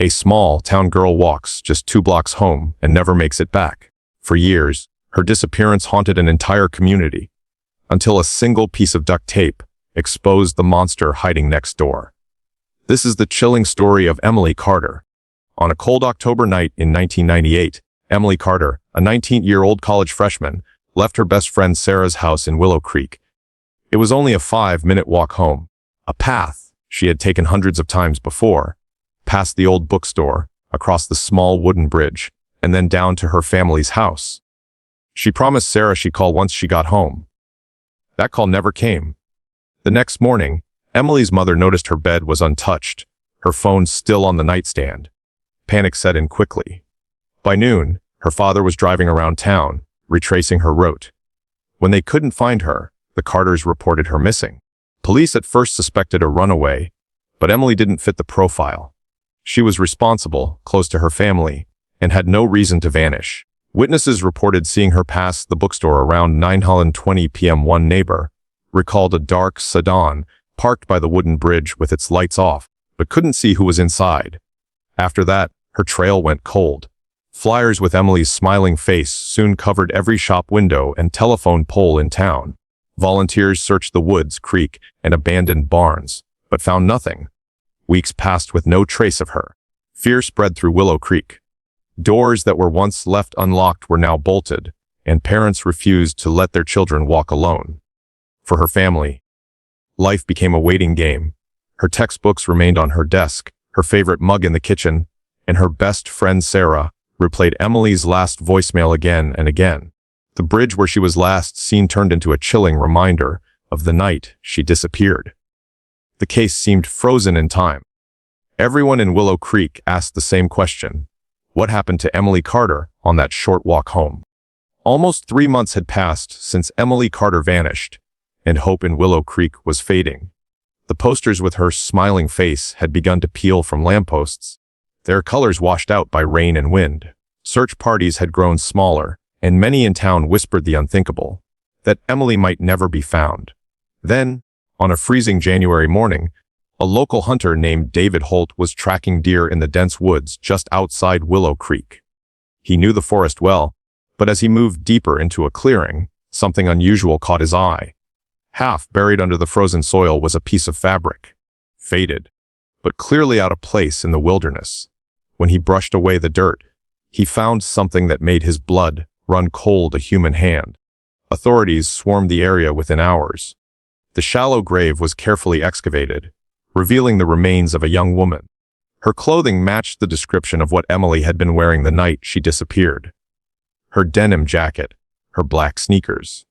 A small town girl walks just 2 blocks home and never makes it back. For years, her disappearance haunted an entire community, until a single piece of duct tape exposed the monster hiding next door. This is the chilling story of Emily Carter. On a cold October night in 1998, Emily Carter, a 19-year-old college freshman, left her best friend Sarah's house in Willow Creek. It was only a 5-minute walk home, a path she had taken hundreds of times before, past the old bookstore, across the small wooden bridge, and then down to her family's house. She promised Sarah she'd call once she got home. That call never came. The next morning, Emily's mother noticed her bed was untouched, her phone still on the nightstand. Panic set in quickly. By noon, her father was driving around town, retracing her route. When they couldn't find her, the Carters reported her missing. Police at first suspected a runaway, but Emily didn't fit the profile. She was responsible, close to her family, and had no reason to vanish. Witnesses reported seeing her pass the bookstore around 9:20 p.m. One neighbor recalled a dark sedan parked by the wooden bridge with its lights off, but couldn't see who was inside. After that, her trail went cold. Flyers with Emily's smiling face soon covered every shop window and telephone pole in town. Volunteers searched the woods, creek, and abandoned barns, but found nothing. Weeks passed with no trace of her. Fear spread through Willow Creek. Doors that were once left unlocked were now bolted, and parents refused to let their children walk alone. For her family, life became a waiting game. Her textbooks remained on her desk, her favorite mug in the kitchen, and her best friend Sarah replayed Emily's last voicemail again and again. The bridge where she was last seen turned into a chilling reminder of the night she disappeared. The case seemed frozen in time. Everyone in Willow Creek asked the same question: what happened to Emily Carter on that short walk home? Almost 3 months had passed since Emily Carter vanished, and hope in Willow Creek was fading. The posters with her smiling face had begun to peel from lampposts, their colors washed out by rain and wind. Search parties had grown smaller, and many in town whispered the unthinkable, that Emily might never be found. Then, on a freezing January morning, a local hunter named David Holt was tracking deer in the dense woods just outside Willow Creek. He knew the forest well, but as he moved deeper into a clearing, something unusual caught his eye. Half buried under the frozen soil was a piece of fabric, faded, but clearly out of place in the wilderness. When he brushed away the dirt, he found something that made his blood run cold, a human hand. Authorities swarmed the area within hours. The shallow grave was carefully excavated, revealing the remains of a young woman. Her clothing matched the description of what Emily had been wearing the night she disappeared. Her denim jacket, her black sneakers,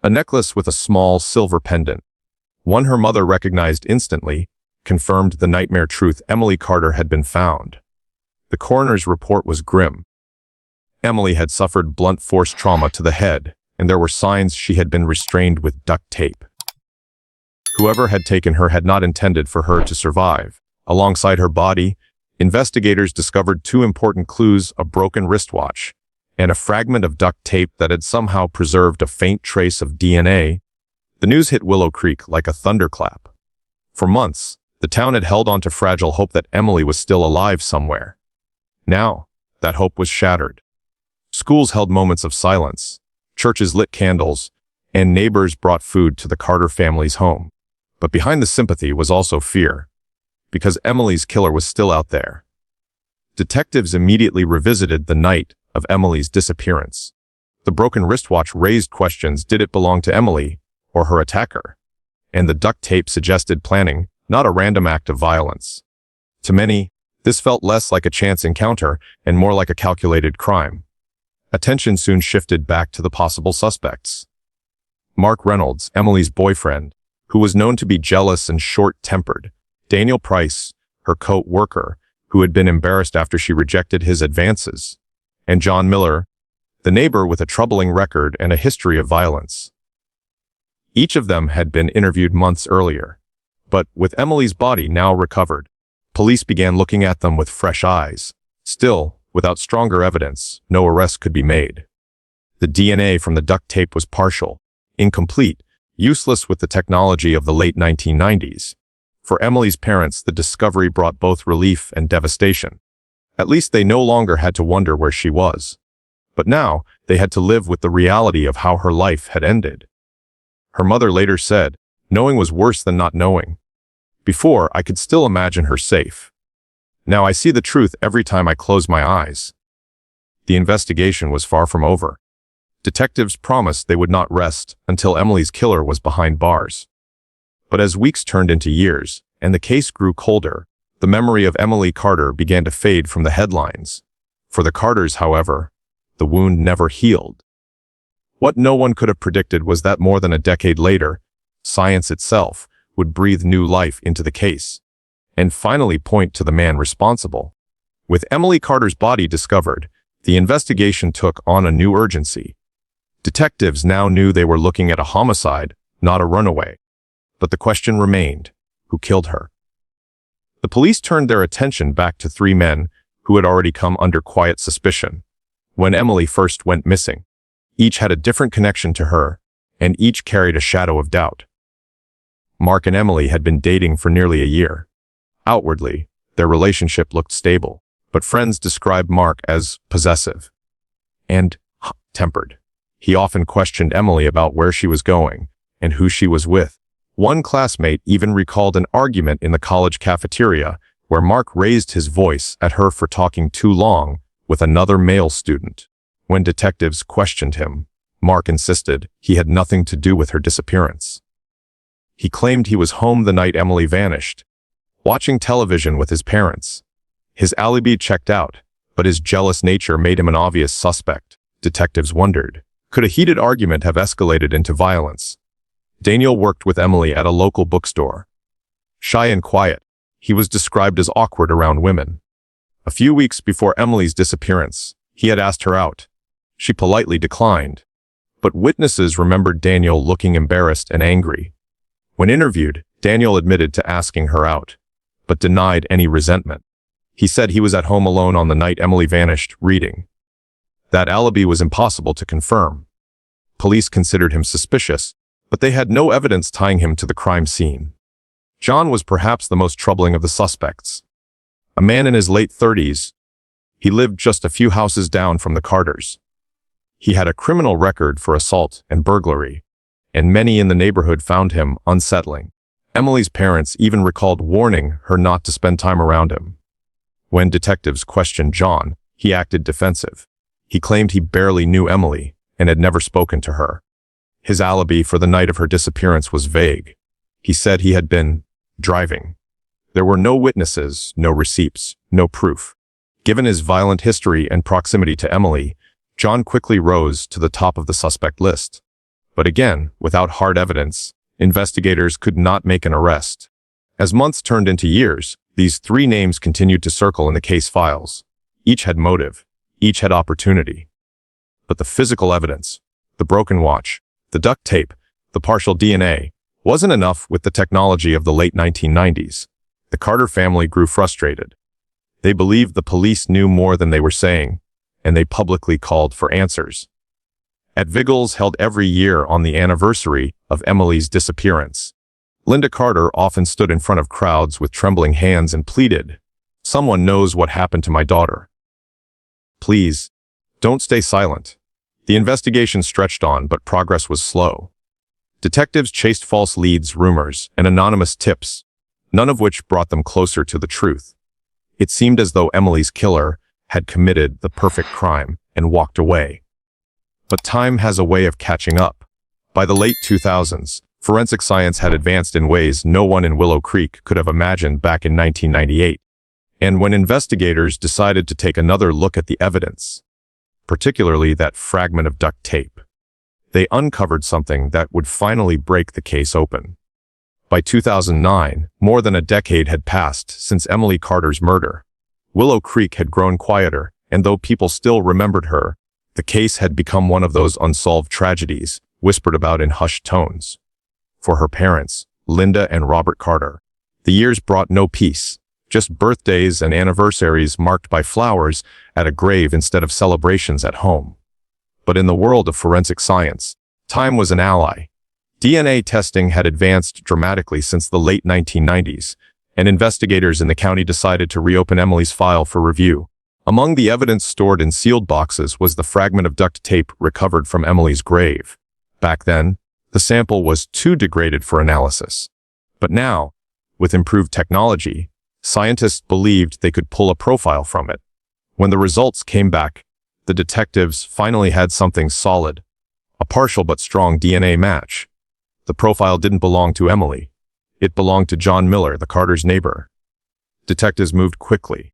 a necklace with a small silver pendant, one her mother recognized instantly, confirmed the nightmare truth: Emily Carter had been found. The coroner's report was grim. Emily had suffered blunt force trauma to the head, and there were signs she had been restrained with duct tape. Whoever had taken her had not intended for her to survive. Alongside her body, investigators discovered 2 important clues: a broken wristwatch and a fragment of duct tape that had somehow preserved a faint trace of DNA. The news hit Willow Creek like a thunderclap. For months, the town had held on to fragile hope that Emily was still alive somewhere. Now, that hope was shattered. Schools held moments of silence, churches lit candles, and neighbors brought food to the Carter family's home. But behind the sympathy was also fear, because Emily's killer was still out there. Detectives immediately revisited the night of Emily's disappearance. The broken wristwatch raised questions: did it belong to Emily or her attacker? And the duct tape suggested planning, not a random act of violence. To many, this felt less like a chance encounter and more like a calculated crime. Attention soon shifted back to the possible suspects. Mark Reynolds, Emily's boyfriend, who was known to be jealous and short-tempered; Daniel Price, her co-worker, who had been embarrassed after she rejected his advances; and John Miller, the neighbor with a troubling record and a history of violence. Each of them had been interviewed months earlier, but with Emily's body now recovered, police began looking at them with fresh eyes. Still, without stronger evidence, no arrest could be made. The DNA from the duct tape was partial, incomplete, useless with the technology of the late 1990s. For Emily's parents, the discovery brought both relief and devastation. At least they no longer had to wonder where she was. But now, they had to live with the reality of how her life had ended. Her mother later said, "Knowing was worse than not knowing. Before, I could still imagine her safe. Now I see the truth every time I close my eyes." The investigation was far from over. Detectives promised they would not rest until Emily's killer was behind bars. But as weeks turned into years, and the case grew colder, the memory of Emily Carter began to fade from the headlines. For the Carters, however, the wound never healed. What no one could have predicted was that more than a decade later, science itself would breathe new life into the case, and finally point to the man responsible. With Emily Carter's body discovered, the investigation took on a new urgency. Detectives now knew they were looking at a homicide, not a runaway. But the question remained, who killed her? The police turned their attention back to three men who had already come under quiet suspicion when Emily first went missing. Each had a different connection to her, and each carried a shadow of doubt. Mark and Emily had been dating for nearly a year. Outwardly, their relationship looked stable, but friends described Mark as possessive and tempered. He often questioned Emily about where she was going and who she was with. One classmate even recalled an argument in the college cafeteria where Mark raised his voice at her for talking too long with another male student. When detectives questioned him, Mark insisted he had nothing to do with her disappearance. He claimed he was home the night Emily vanished, watching television with his parents. His alibi checked out, but his jealous nature made him an obvious suspect. Detectives wondered, could a heated argument have escalated into violence? Daniel worked with Emily at a local bookstore. Shy and quiet, he was described as awkward around women. A few weeks before Emily's disappearance, he had asked her out. She politely declined, but witnesses remembered Daniel looking embarrassed and angry. When interviewed, Daniel admitted to asking her out, but denied any resentment. He said he was at home alone on the night Emily vanished, reading. That alibi was impossible to confirm. Police considered him suspicious, but they had no evidence tying him to the crime scene. John was perhaps the most troubling of the suspects. A man in his late 30s, he lived just a few houses down from the Carters. He had a criminal record for assault and burglary, and many in the neighborhood found him unsettling. Emily's parents even recalled warning her not to spend time around him. When detectives questioned John, he acted defensive. He claimed he barely knew Emily and had never spoken to her. His alibi for the night of her disappearance was vague. He said he had been driving. There were no witnesses, no receipts, no proof. Given his violent history and proximity to Emily, John quickly rose to the top of the suspect list. But again, without hard evidence, investigators could not make an arrest. As months turned into years, these three names continued to circle in the case files. Each had motive. Each had opportunity. But the physical evidence, the broken watch, the duct tape, the partial DNA, wasn't enough with the technology of the late 1990s. The Carter family grew frustrated. They believed the police knew more than they were saying, and they publicly called for answers. At Vigils held every year on the anniversary of Emily's disappearance, Linda Carter often stood in front of crowds with trembling hands and pleaded, "Someone knows what happened to my daughter. Please, don't stay silent." The investigation stretched on, but progress was slow. Detectives chased false leads, rumors, and anonymous tips, none of which brought them closer to the truth. It seemed as though Emily's killer had committed the perfect crime and walked away. But time has a way of catching up. By the late 2000s, forensic science had advanced in ways no one in Willow Creek could have imagined back in 1998. And when investigators decided to take another look at the evidence, particularly that fragment of duct tape, they uncovered something that would finally break the case open. By 2009, more than a decade had passed since Emily Carter's murder. Willow Creek had grown quieter, and though people still remembered her, the case had become one of those unsolved tragedies, whispered about in hushed tones. For her parents, Linda and Robert Carter, the years brought no peace, just birthdays and anniversaries marked by flowers at a grave instead of celebrations at home. But in the world of forensic science, time was an ally. DNA testing had advanced dramatically since the late 1990s, and investigators in the county decided to reopen Emily's file for review. Among the evidence stored in sealed boxes was the fragment of duct tape recovered from Emily's grave. Back then, the sample was too degraded for analysis. But now, with improved technology, scientists believed they could pull a profile from it. When the results came back, the detectives finally had something solid, a partial but strong DNA match. The profile didn't belong to Emily. It belonged to John Miller, the Carters' neighbor. Detectives moved quickly.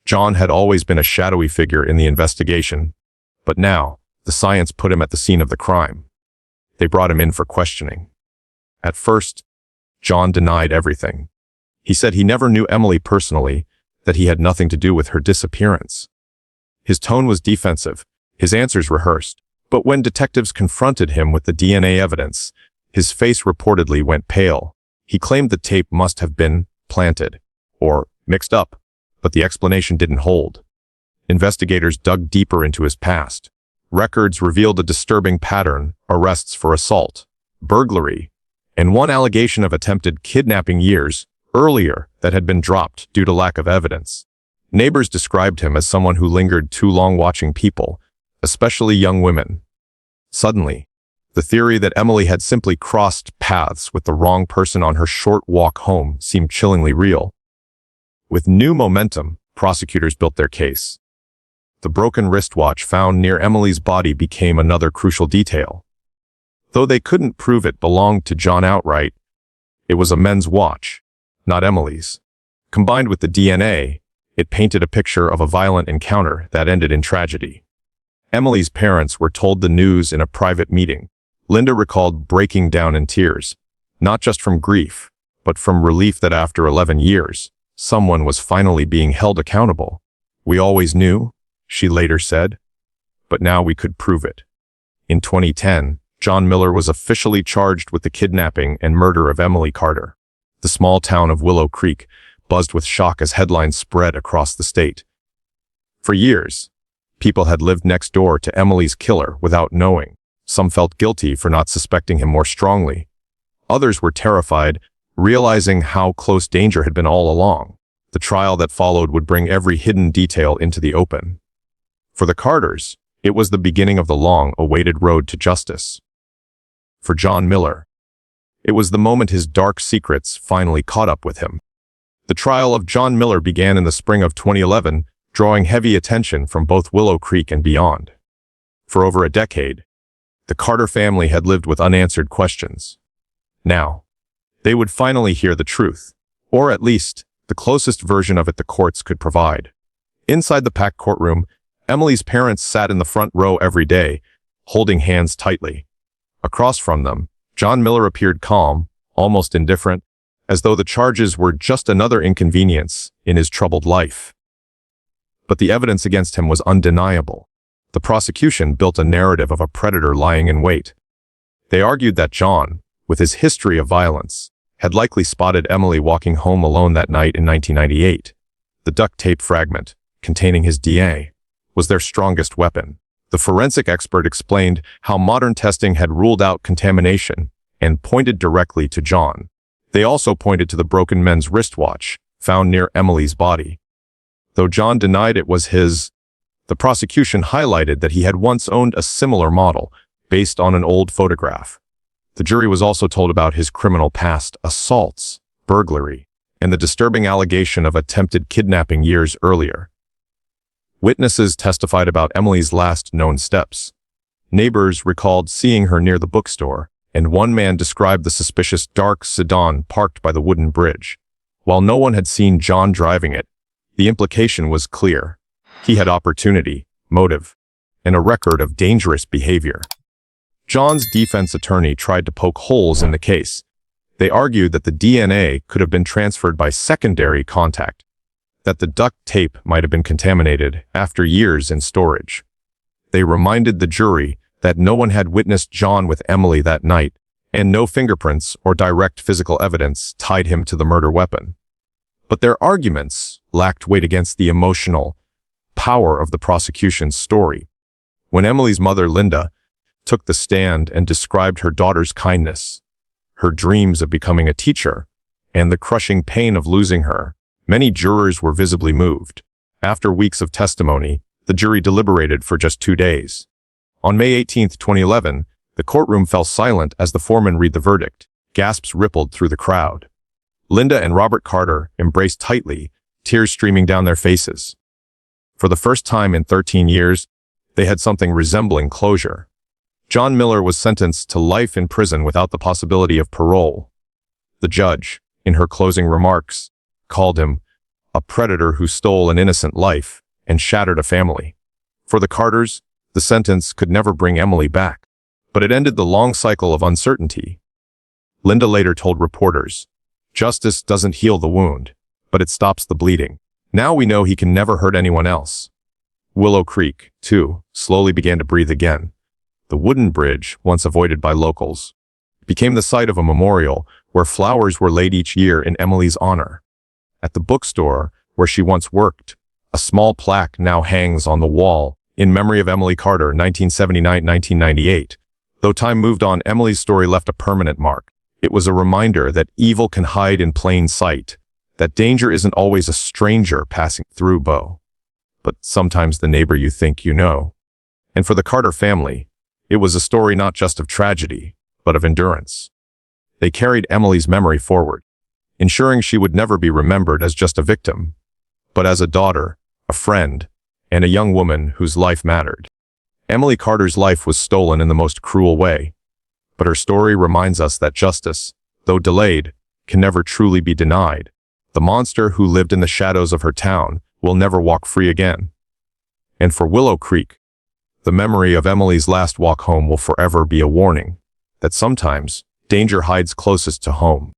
John had always been a shadowy figure in the investigation, but now, the science put him at the scene of the crime. They brought him in for questioning. At first, John denied everything. He said he never knew Emily personally, that he had nothing to do with her disappearance. His tone was defensive, his answers rehearsed, but when detectives confronted him with the DNA evidence, his face reportedly went pale. He claimed the tape must have been planted, or mixed up, but the explanation didn't hold. Investigators dug deeper into his past. Records revealed a disturbing pattern: arrests for assault, burglary, and one allegation of attempted kidnapping years earlier that had been dropped due to lack of evidence. Neighbors described him as someone who lingered too long watching people, especially young women. Suddenly, the theory that Emily had simply crossed paths with the wrong person on her short walk home seemed chillingly real. With new momentum, prosecutors built their case. The broken wristwatch found near Emily's body became another crucial detail. Though they couldn't prove it belonged to John outright, it was a men's watch, not Emily's. Combined with the DNA, it painted a picture of a violent encounter that ended in tragedy. Emily's parents were told the news in a private meeting. Linda recalled breaking down in tears, not just from grief, but from relief that after 11 years, someone was finally being held accountable. "We always knew," she later said, "but now we could prove it." In 2010, John Miller was officially charged with the kidnapping and murder of Emily Carter. The small town of Willow Creek buzzed with shock as headlines spread across the state. For years, people had lived next door to Emily's killer without knowing. Some felt guilty for not suspecting him more strongly. Others were terrified, realizing how close danger had been all along. The trial that followed would bring every hidden detail into the open. For the Carters, it was the beginning of the long-awaited road to justice. For John Miller, it was the moment his dark secrets finally caught up with him. The trial of John Miller began in the spring of 2011, drawing heavy attention from both Willow Creek and beyond. For over a decade, the Carter family had lived with unanswered questions. Now, they would finally hear the truth, or at least the closest version of it the courts could provide. Inside the packed courtroom, Emily's parents sat in the front row every day, holding hands tightly. Across from them, John Miller appeared calm, almost indifferent, as though the charges were just another inconvenience in his troubled life. But the evidence against him was undeniable. The prosecution built a narrative of a predator lying in wait. They argued that John, with his history of violence, had likely spotted Emily walking home alone that night in 1998. The duct tape fragment, containing his DNA, was their strongest weapon. The forensic expert explained how modern testing had ruled out contamination and pointed directly to John. They also pointed to the broken men's wristwatch found near Emily's body. Though John denied it was his, the prosecution highlighted that he had once owned a similar model based on an old photograph. The jury was also told about his criminal past: assaults, burglary, and the disturbing allegation of attempted kidnapping years earlier. Witnesses testified about Emily's last known steps. Neighbors recalled seeing her near the bookstore, and one man described the suspicious dark sedan parked by the wooden bridge. While no one had seen John driving it, the implication was clear. He had opportunity, motive, and a record of dangerous behavior. John's defense attorney tried to poke holes in the case. They argued that the DNA could have been transferred by secondary contact, that the duct tape might have been contaminated after years in storage. They reminded the jury that no one had witnessed John with Emily that night, and no fingerprints or direct physical evidence tied him to the murder weapon. But their arguments lacked weight against the emotional power of the prosecution's story. When Emily's mother, Linda, took the stand and described her daughter's kindness, her dreams of becoming a teacher, and the crushing pain of losing her. Many jurors were visibly moved. After weeks of testimony, the jury deliberated for just 2 days. On May 18, 2011, the courtroom fell silent as the foreman read the verdict. Gasps rippled through the crowd. Linda and Robert Carter embraced tightly, tears streaming down their faces. For the first time in 13 years, they had something resembling closure. John Miller was sentenced to life in prison without the possibility of parole. The judge, in her closing remarks, called him a predator who stole an innocent life and shattered a family. For the Carters, the sentence could never bring Emily back, but it ended the long cycle of uncertainty. Linda later told reporters, "Justice doesn't heal the wound, but it stops the bleeding. Now we know he can never hurt anyone else." Willow Creek, too, slowly began to breathe again. The wooden bridge, once avoided by locals, became the site of a memorial where flowers were laid each year in Emily's honor. At the bookstore where she once worked, a small plaque now hangs on the wall in memory of Emily Carter, 1979-1998. Though time moved on, Emily's story left a permanent mark. It was a reminder that evil can hide in plain sight, that danger isn't always a stranger passing through, but sometimes the neighbor you think you know. And for the Carter family, it was a story not just of tragedy, but of endurance. They carried Emily's memory forward, ensuring she would never be remembered as just a victim, but as a daughter, a friend, and a young woman whose life mattered. Emily Carter's life was stolen in the most cruel way, but her story reminds us that justice, though delayed, can never truly be denied. The monster who lived in the shadows of her town will never walk free again. And for Willow Creek, the memory of Emily's last walk home will forever be a warning that sometimes danger hides closest to home.